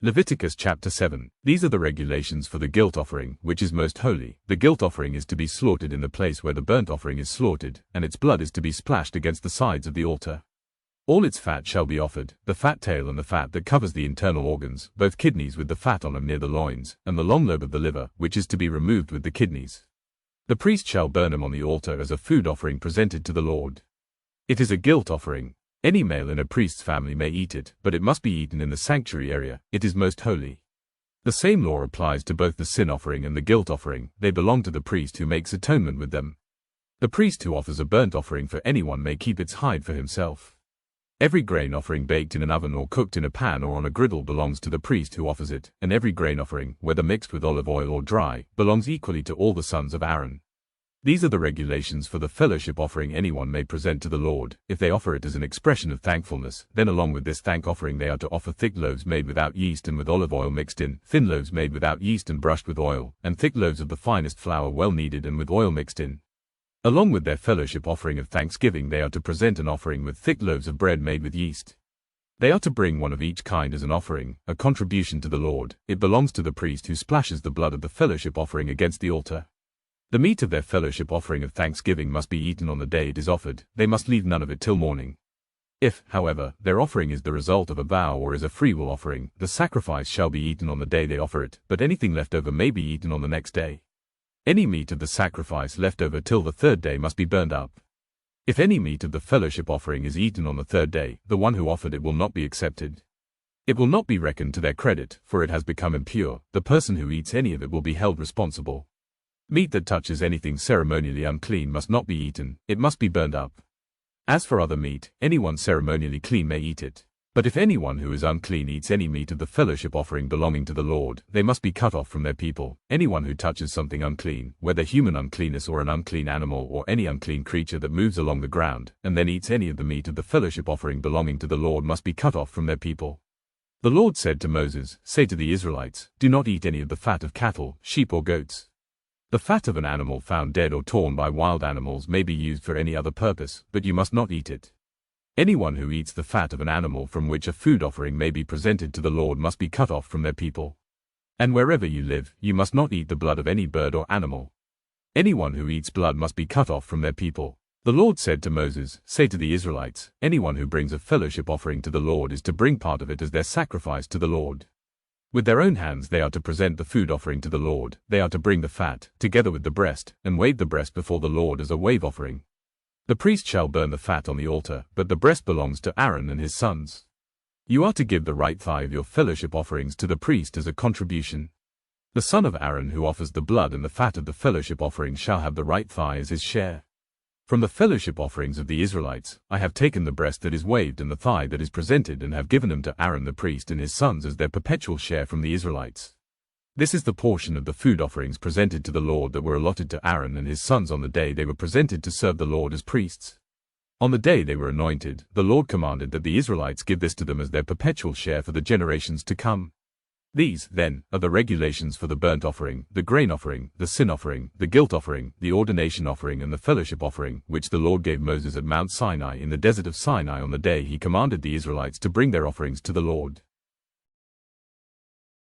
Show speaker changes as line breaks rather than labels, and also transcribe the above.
Leviticus chapter 7. These are the regulations for the guilt offering, which is most holy. The guilt offering is to be slaughtered in the place where the burnt offering is slaughtered, and its blood is to be splashed against the sides of the altar. All its fat shall be offered, the fat tail and the fat that covers the internal organs, both kidneys with the fat on them near the loins, and the long lobe of the liver, which is to be removed with the kidneys. The priest shall burn them on the altar as a food offering presented to the Lord. It is a guilt offering. Any male in a priest's family may eat it, but it must be eaten in the sanctuary area. It is most holy. The same law applies to both the sin offering and the guilt offering. They belong to the priest who makes atonement with them. The priest who offers a burnt offering for anyone may keep its hide for himself. Every grain offering baked in an oven or cooked in a pan or on a griddle belongs to the priest who offers it, and every grain offering, whether mixed with olive oil or dry, belongs equally to all the sons of Aaron. These are the regulations for the fellowship offering anyone may present to the Lord. If they offer it as an expression of thankfulness, then along with this thank offering they are to offer thick loaves made without yeast and with olive oil mixed in, thin loaves made without yeast and brushed with oil, and thick loaves of the finest flour well kneaded and with oil mixed in. Along with their fellowship offering of thanksgiving they are to present an offering with thick loaves of bread made with yeast. They are to bring one of each kind as an offering, a contribution to the Lord. It belongs to the priest who splashes the blood of the fellowship offering against the altar. The meat of their fellowship offering of thanksgiving must be eaten on the day it is offered. They must leave none of it till morning. If, however, their offering is the result of a vow or is a freewill offering, the sacrifice shall be eaten on the day they offer it, but anything left over may be eaten on the next day. Any meat of the sacrifice left over till the third day must be burned up. If any meat of the fellowship offering is eaten on the third day, the one who offered it will not be accepted. It will not be reckoned to their credit, for it has become impure. The person who eats any of it will be held responsible. Meat that touches anything ceremonially unclean must not be eaten, it must be burned up. As for other meat, anyone ceremonially clean may eat it. But if anyone who is unclean eats any meat of the fellowship offering belonging to the Lord, they must be cut off from their people. Anyone who touches something unclean, whether human uncleanness or an unclean animal or any unclean creature that moves along the ground, and then eats any of the meat of the fellowship offering belonging to the Lord must be cut off from their people. The Lord said to Moses, "Say to the Israelites, do not eat any of the fat of cattle, sheep or goats. The fat of an animal found dead or torn by wild animals may be used for any other purpose, but you must not eat it. Anyone who eats the fat of an animal from which a food offering may be presented to the Lord must be cut off from their people. And wherever you live, you must not eat the blood of any bird or animal. Anyone who eats blood must be cut off from their people." The Lord said to Moses, "Say to the Israelites, anyone who brings a fellowship offering to the Lord is to bring part of it as their sacrifice to the Lord. With their own hands they are to present the food offering to the Lord. They are to bring the fat, together with the breast, and wave the breast before the Lord as a wave offering. The priest shall burn the fat on the altar, but the breast belongs to Aaron and his sons. You are to give the right thigh of your fellowship offerings to the priest as a contribution. The son of Aaron who offers the blood and the fat of the fellowship offering shall have the right thigh as his share. From the fellowship offerings of the Israelites, I have taken the breast that is waved and the thigh that is presented and have given them to Aaron the priest and his sons as their perpetual share from the Israelites. This is the portion of the food offerings presented to the Lord that were allotted to Aaron and his sons on the day they were presented to serve the Lord as priests. On the day they were anointed, the Lord commanded that the Israelites give this to them as their perpetual share for the generations to come. These, then, are the regulations for the burnt offering, the grain offering, the sin offering, the guilt offering, the ordination offering and the fellowship offering, which the Lord gave Moses at Mount Sinai in the desert of Sinai on the day he commanded the Israelites to bring their offerings to the Lord.